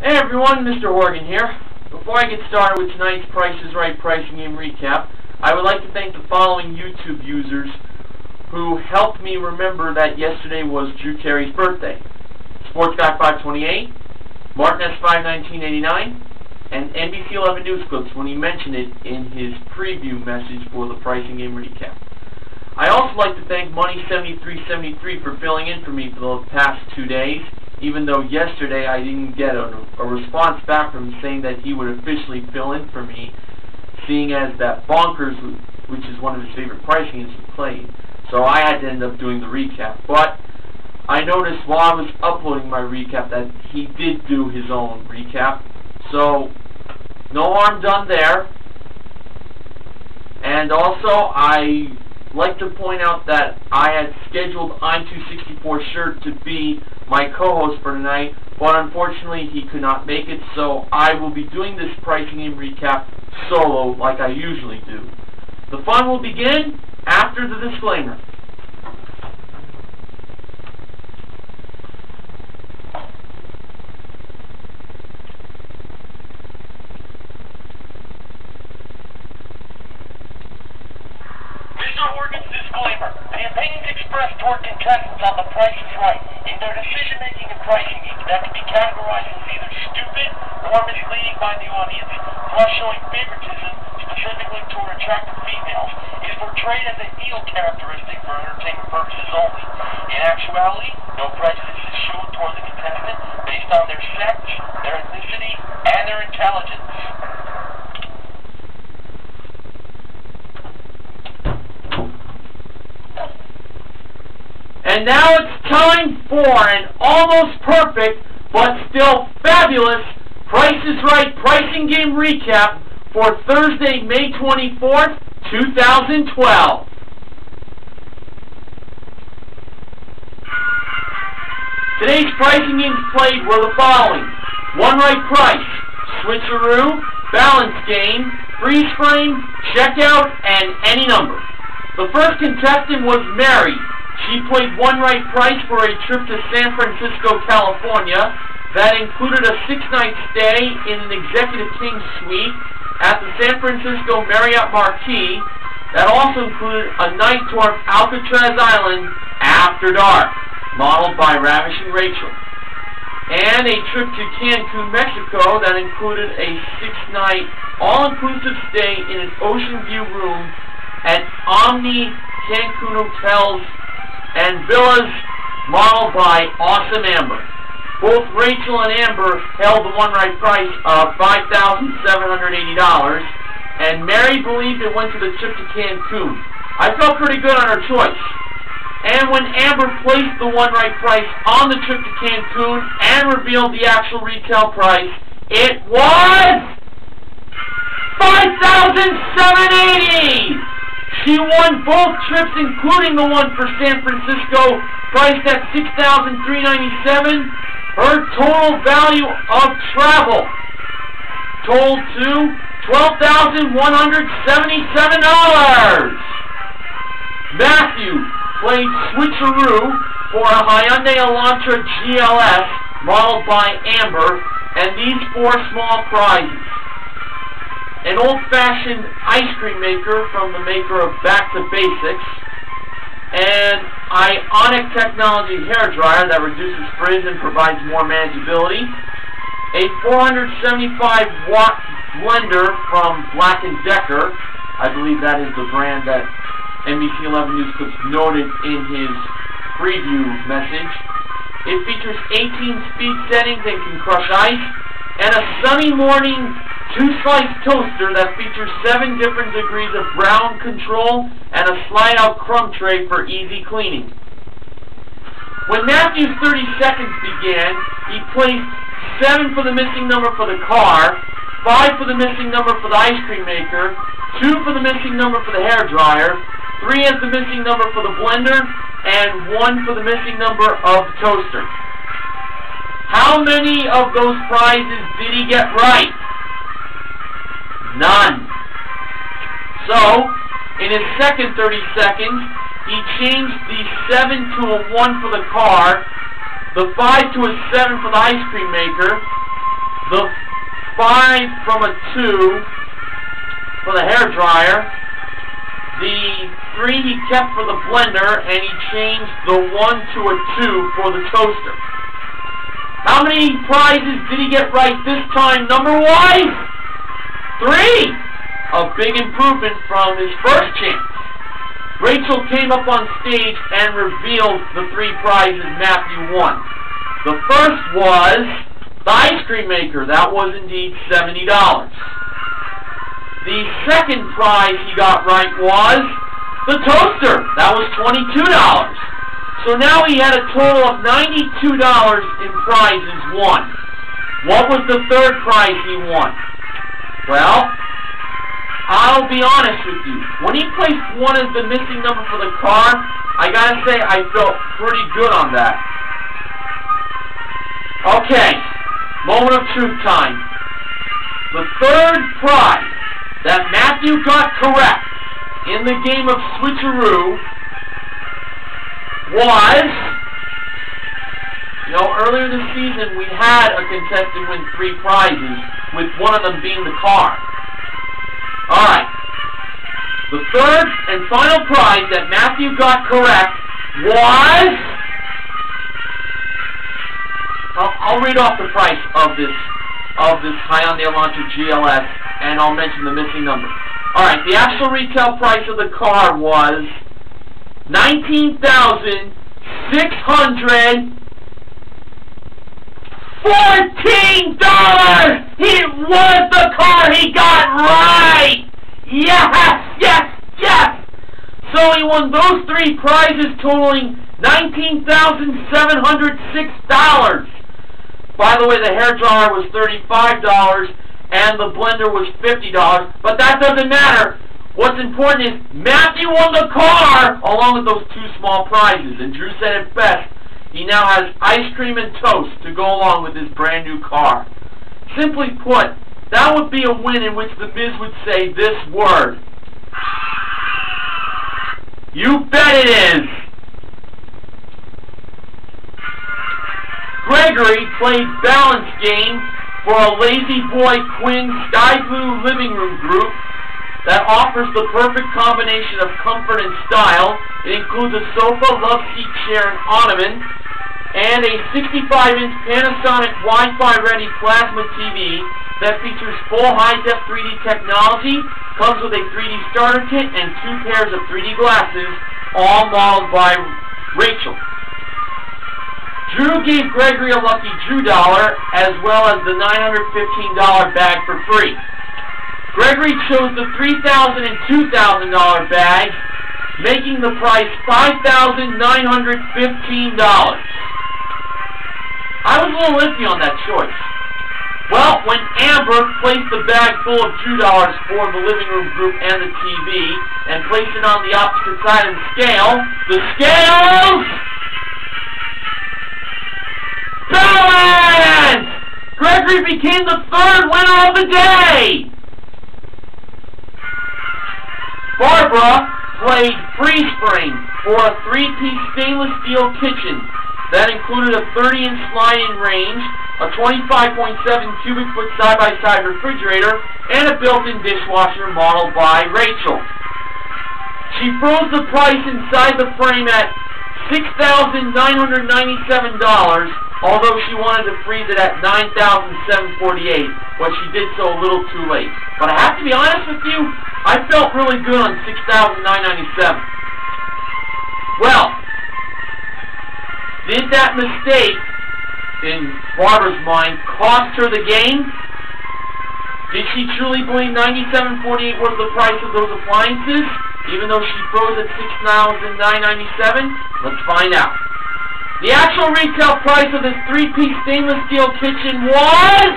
Hey everyone, Mr. Horgan here. Before I get started with tonight's Price is Right pricing game recap, I would like to thank the following YouTube users who helped me remember that yesterday was Drew Carey's birthday. SportsGuy528, Martin S51989, and NBC 11 News Clips when he mentioned it in his preview message for the pricing game recap. I also like to thank Money7373 for filling in for me for the past 2 days, even though yesterday I didn't get a response back from him saying that he would officially fill in for me, seeing as that Bonkers, which is one of his favorite pricing games, he played. So I had to end up doing the recap. But I noticed while I was uploading my recap that he did do his own recap. So no harm done there. And also I like to point out that I had scheduled I'm264 Shirt to be my co-host for tonight, but unfortunately he could not make it, so I will be doing this pricing game recap solo like I usually do. The fun will begin after the disclaimer. Disclaimer. The opinions expressed toward contestants on The Price is Right in their decision-making and pricing games that can be categorized as either stupid or misleading by the audience, plus showing favoritism specifically toward attractive females, is portrayed as an evil characteristic for entertainment purposes only. In actuality, no prejudice is shown toward the contestant based on their sex, their ethnicity, and their intelligence. And now it's time for an almost perfect, but still fabulous, Price is Right pricing game recap for Thursday, May 24th, 2012. Today's pricing games played were the following: One Right Price, Switcheroo, Balance Game, Freeze Frame, Checkout, and Any Number. The first contestant was Mary. She played One Right Price for a trip to San Francisco, California that included a 6-night stay in an Executive King suite at the San Francisco Marriott Marquis that also included a night tour of Alcatraz Island after dark, modeled by Ravishing Rachel, and a trip to Cancun, Mexico that included a 6-night all-inclusive stay in an ocean view room at Omni Cancun Hotel Villas, modeled by Awesome Amber. Both Rachel and Amber held the One Right Price of $5,780, and Mary believed it went to the trip to Cancun. I felt pretty good on her choice. And when Amber placed the One Right Price on the trip to Cancun and revealed the actual retail price, it was $5,780! She won both trips, including the one for San Francisco, priced at $6,397. Her total value of travel totaled to $12,177. Matthew played Switcheroo for a Hyundai Elantra GLS, modeled by Amber, and these 4 small prizes: an old-fashioned ice cream maker from the maker of Back to Basics, an ionic technology hairdryer that reduces frizz and provides more manageability, a 475-watt blender from Black Decker. I believe that is the brand that NBC 11 News Clips noted in his preview message. It features 18 speed settings and can crush ice, and a sunny morning 2-slice toaster that features 7 different degrees of brown control and a slide-out crumb tray for easy cleaning. When Matthew's 30 seconds began, he placed 7 for the missing number for the car, 5 for the missing number for the ice cream maker, 2 for the missing number for the hairdryer, 3 as the missing number for the blender, and 1 for the missing number of the toaster. How many of those prizes did he get right? None. So, in his second 30 seconds, he changed the 7 to a 1 for the car, the 5 to a 7 for the ice cream maker, the 5 from a 2 for the hairdryer, the 3 he kept for the blender, and he changed the 1 to a 2 for the toaster. How many prizes did he get right this time, number-wise? 3! A big improvement from his first chance. Rachel came up on stage and revealed the 3 prizes Matthew won. The first was the ice cream maker. That was indeed $70. The second prize he got right was the toaster. That was $22. So now he had a total of $92 in prizes won. What was the third prize he won? Well, I'll be honest with you. When he placed 1 as the missing number for the car, I gotta say I felt pretty good on that. Okay, moment of truth time. The third prize that Matthew got correct in the game of Switcheroo was, earlier this season we had a contestant win 3 prizes, with one of them being the car. Alright, the third and final prize that Matthew got correct was, I'll read off the price of this Hyundai Elantra GLS, and I'll mention the missing number. Alright, the actual retail price of the car was $19,614. It was the car he got right! Yes, yes, yes! So he won those 3 prizes totaling $19,706. By the way, the hairdryer was $35 and the blender was $50, but that doesn't matter. What's important is Matthew won the car along with those 2 small prizes, and Drew said it best. He now has ice cream and toast to go along with his brand new car. Simply put, that would be a win in which the Miz would say this word. You bet it is! Gregory played balance game for a Lazy Boy Quinn Sky Blue living room group that offers the perfect combination of comfort and style. It includes a sofa, love seat, chair, and ottoman, and a 65-inch Panasonic Wi-Fi ready plasma TV that features full high-def 3D technology, comes with a 3D starter kit and 2 pairs of 3D glasses, all modeled by Rachel. Drew gave Gregory a lucky Drew dollar as well as the $915 bag for free. Gregory chose the $3,000 and $2,000 bags, making the price $5,915. I was a little iffy on that choice. Well, when Amber placed the bag full of Drew dollars for the living room group and the TV, and placed it on the opposite side of the scales balance! Gregory became the 3rd winner of the day! Barbara played freeze frame for a 3-piece stainless steel kitchen that included a 30-inch slide-in range, a 25.7 cubic foot side-by-side refrigerator, and a built-in dishwasher modeled by Rachel. She froze the price inside the frame at $6,997, although she wanted to freeze it at $9,748, but she did so a little too late. But I have to be honest with you, I felt really good on $6,997. Well, did that mistake, in Barbara's mind, cost her the game? Did she truly believe $9,748 was the price of those appliances, even though she froze at $6,997? Let's find out. The actual retail price of this 3-piece stainless steel kitchen was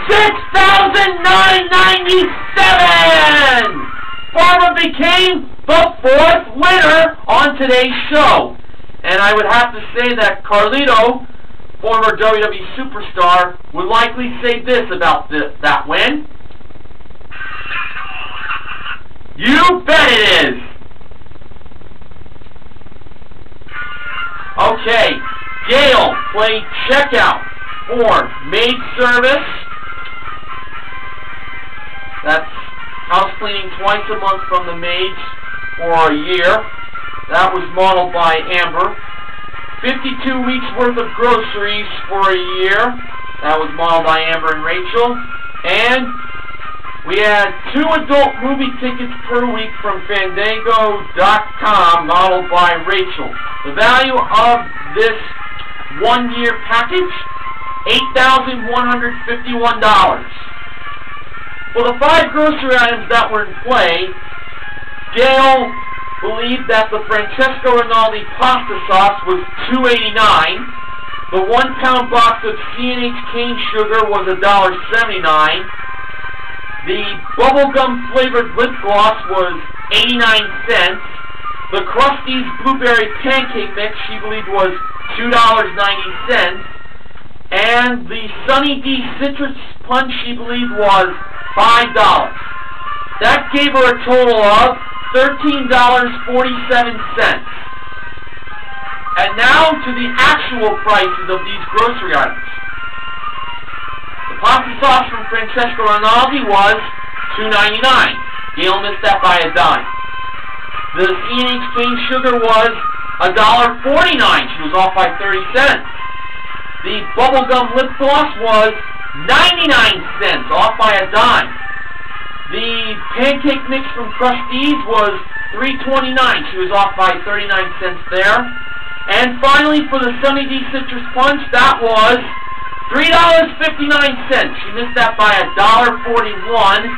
$6,997! Barbara became the 4th winner on today's show. And I would have to say that Carlito, former WWE superstar, would likely say this about that win. You bet it is! Okay, Gail played checkout for maid service. That's house cleaning twice a month from the maids for a year. That was modeled by Amber. 52 weeks worth of groceries for a year. That was modeled by Amber and Rachel. And we had 2 adult movie tickets per week from Fandango.com, modeled by Rachel. The value of this 1-year package, $8,151. For the 5 grocery items that were in play, Gail believed that the Francesco Rinaldi pasta sauce was $2.89. The 1-pound box of C&H cane sugar was $1.79. The bubblegum flavored lip gloss was 89 cents. The Krusty's blueberry pancake mix she believed was $2.90. And the Sunny D citrus punch she believed was $5. That gave her a total of $13.47. And now to the actual prices of these grocery items. The pasta sauce from Francesco Rinaldi was $2.99. Gail missed that by a dime. The C&H cane sugar was $1.49. She was off by 30 cents. The bubblegum lip gloss was 99 cents, off by a dime. The pancake mix from Krusty's was $3.29. She was off by 39 cents there. And finally, for the Sunny D citrus punch, that was $3.59. She missed that by $1.41.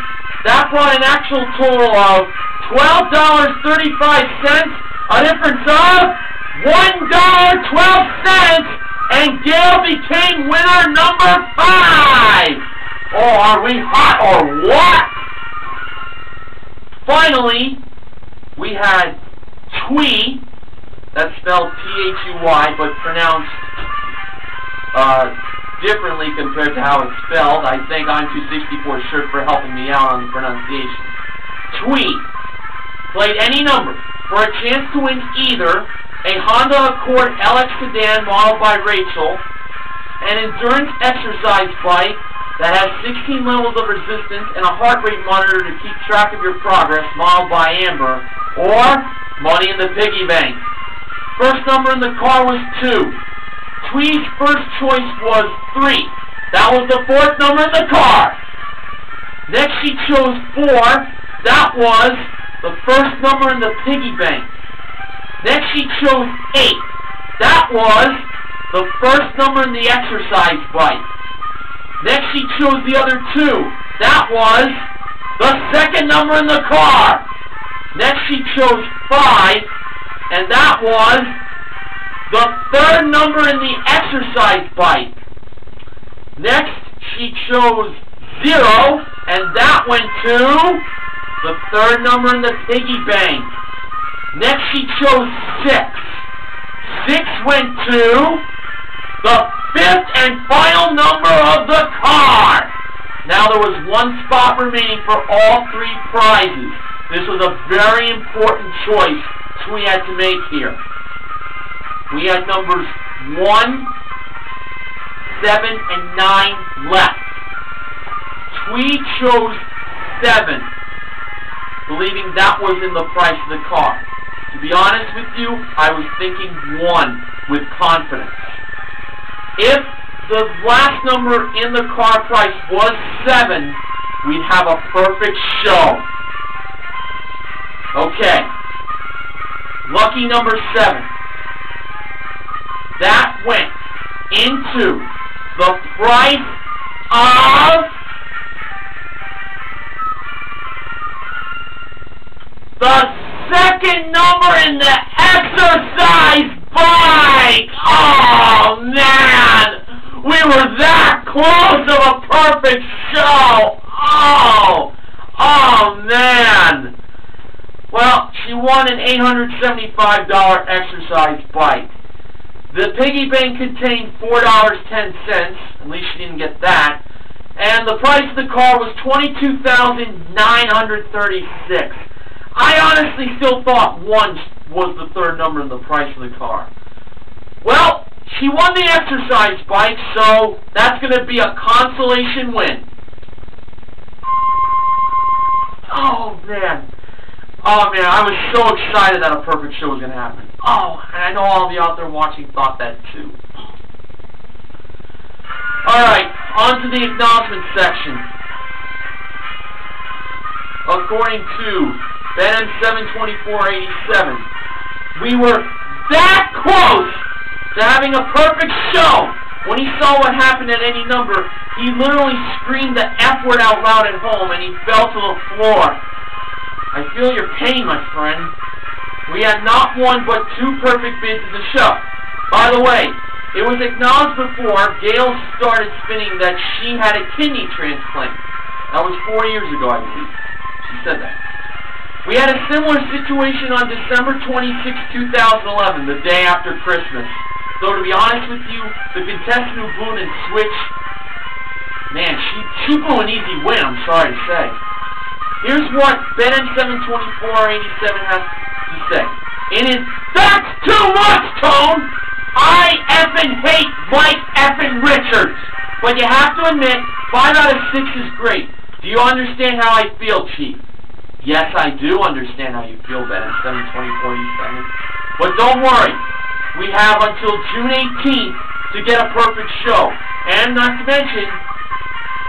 That brought an actual total of $12.35, a difference of $1.12. And Gail became winner number 5! Oh, are we hot or what? Finally, we had Twee, that's spelled T-H-U-Y, but pronounced differently compared to how it's spelled. I thank I'm264 Shirt for helping me out on the pronunciation. Twee played any number for a chance to win either a Honda Accord LX sedan modeled by Rachel, an endurance exercise bike that has 16 levels of resistance and a heart rate monitor to keep track of your progress modeled by Amber, or money in the piggy bank. First number in the car was 2. Twee's first choice was 3. That was the 4th number in the car. Next she chose 4. That was the first number in the piggy bank. Next she chose 8. That was the first number in the exercise bike. Next she chose the other 2. That was the 2nd number in the car. Next she chose 5. And that was the 3rd number in the exercise bike. Next she chose 0. And that went to the 3rd number in the piggy bank. Next she chose 6. 6 went to the 5th and final number of the car. Now there was 1 spot remaining for all 3 prizes. This was a very important choice we had to make here. We had numbers 1, 7, and 9 left. Twee chose 7, believing that was in the price of the car. To be honest with you, I was thinking 1 with confidence. If the last number in the car price was 7, we'd have a perfect show. Okay. Lucky number 7. That went into the price of the 2nd number in the exercise bike! Oh, man! We were that close of a perfect show! Oh, man! Well, she won an $875 exercise bike. The piggy bank contained $4.10, at least she didn't get that, and the price of the car was $22,936. I honestly still thought 1 was the 3rd number in the price of the car. Well, She won the exercise bike, so that's going to be a consolation win. Oh, man. Oh, man, I was so excited that a perfect show was going to happen. Oh, and I know all of you out there watching thought that too. Alright, on to the acknowledgement section. According to Ben 72487, we were that close to having a perfect show. When he saw what happened at any number, he literally screamed the F word out loud at home and he fell to the floor. I feel your pain, my friend. We had not one but 2 perfect bids of the show. By the way, it was acknowledged before Gail started spinning that she had a kidney transplant. That was 4 years ago, I believe. She said that. We had a similar situation on December 26, 2011, the day after Christmas. So to be honest with you, the contestant who blew in Switch, man, she blew an easy win, I'm sorry to say. Here's what Ben 72487 has to say. That's too much, Tone! I effing hate Mike effing Richards! But you have to admit, 5 out of 6 is great. Do you understand how I feel, Chief? Yes, I do understand how you feel, Ben 72487. But don't worry. We have until June 18th to get a perfect show. And not to mention,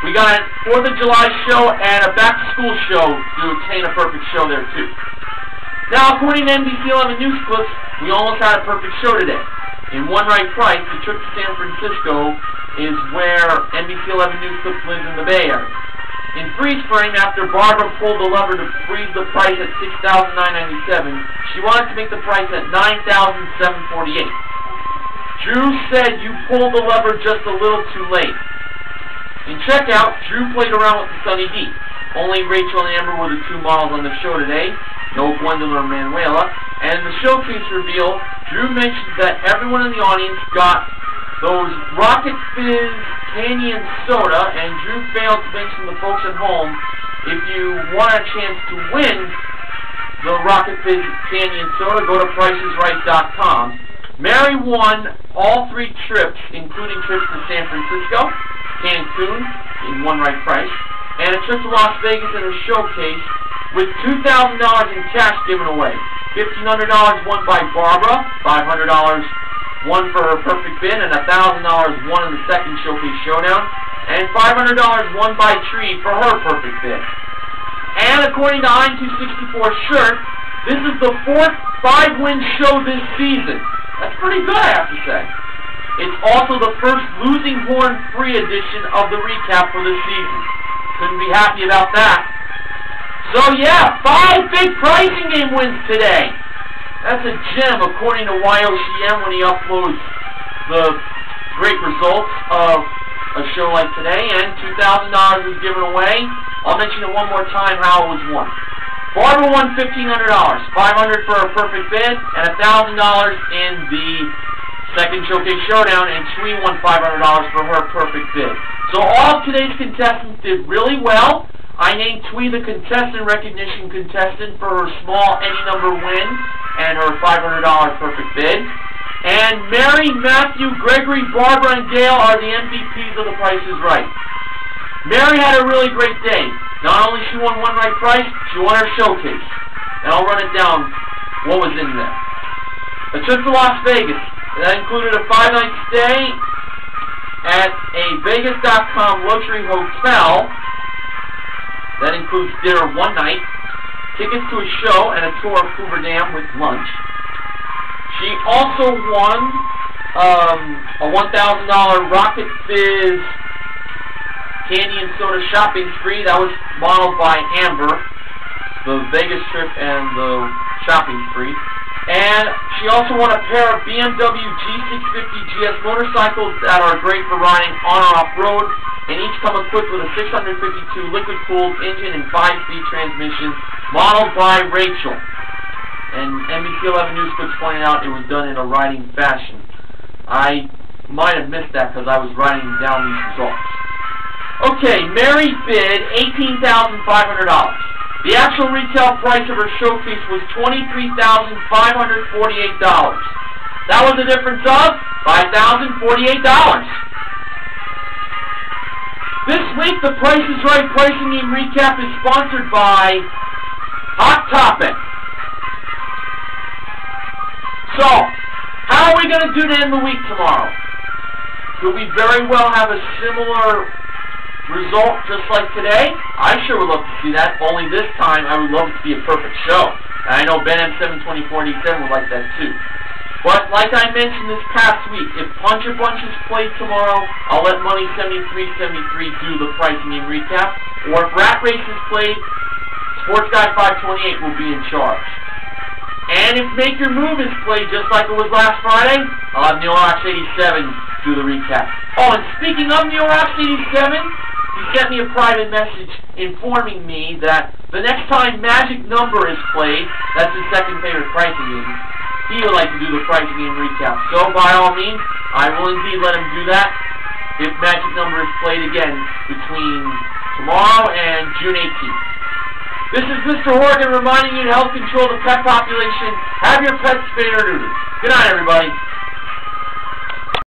we got a 4th of July show and a back-to-school show to obtain a perfect show there, too. Now, according to NBC 11 News Clips, we almost had a perfect show today. In one right price, the trip to San Francisco is where NBC 11 News Clips lives in the Bay Area. In freeze frame, after Barbara pulled the lever to freeze the price at $6,997, she wanted to make the price at $9,748. Drew said you pulled the lever just a little too late. In checkout, Drew played around with the Sunny D. Only Rachel and Amber were the 2 models on the show today. No Gwendolyn or Manuela. And in the showcase reveal, Drew mentioned that everyone in the audience got those Rocket Fizz Canyon Soda, and Drew failed to mention the folks at home, if you want a chance to win the Rocket Fizz Canyon Soda, go to pricesright.com. Mary won all 3 trips, including trips to San Francisco, Cancun, in one right price, and a trip to Las Vegas in her showcase, with $2,000 in cash given away. $1,500 won by Barbara, $500 won for her perfect bid, and $1,000 won in the second showcase showdown, and $500 won by Tree for her perfect bid. And according to I'm264 Shirt, this is the 4th 5-win show this season. That's pretty good, I have to say. It's also the first losing horn-free edition of the recap for this season. Couldn't be happy about that. So yeah, 5 big pricing game wins today. That's a gem, according to YOCM, when he uploads the great results of a show like today, and $2,000 was given away. I'll mention it one more time how it was won. Barbara won $1,500, $500 for her perfect bid, and $1,000 in the second showcase showdown, and Twee won $500 for her perfect bid. So all of today's contestants did really well. I named Twee the contestant recognition contestant for her small any number win and her $500 perfect bid. And Mary, Matthew, Gregory, Barbara, and Gail are the MVPs of The Price is Right. Mary had a really great day. Not only she won one right price, she won her showcase. And I'll run it down what was in there. A trip to Las Vegas. That included a 5-night stay at a Vegas.com luxury hotel. That includes dinner one night, tickets to a show, and a tour of Hoover Dam with lunch. She also won a $1,000 Rocket Fizz Candy and Soda shopping spree. That was modeled by Amber, the Vegas trip and the shopping spree. And she also won a pair of BMW G650 GS motorcycles that are great for riding on or off-road, and each come equipped with a 652 liquid-cooled engine and 5-speed transmission, modeled by Rachel. And NBC 11 News Clips pointed out it was done in a riding fashion. I might have missed that because I was writing down these results. Okay, Mary bid $18,500. The actual retail price of her showcase was $23,548. That was a difference of $5,048. This week, the Price is Right Pricing Game Recap is sponsored by Hot Topic. So, how are we going to do to end the week tomorrow? Could we very well have a similar result just like today? I sure would love to see that, only this time I would love it to be a perfect show. And I know Ben M72047 would like that too. But like I mentioned this past week, if Punch a Bunch is played tomorrow, I'll let Money7373 do the pricing game recap. Or if Rat Race is played, Sports Guy 528 will be in charge. And if Make Your Move is played just like it was last Friday, I'll have NeilRocks87 do the recap. Oh, and speaking of NeilRocks87, he sent me a private message informing me that the next time Magic Number is played, that's his second favorite pricing game, he would like to do the pricing game recap. So, by all means, I will indeed let him do that if Magic Number is played again between tomorrow and June 18th. This is Mr. Horgan reminding you to help control the pet population. Have your pets spayed or neutered. Good night, everybody.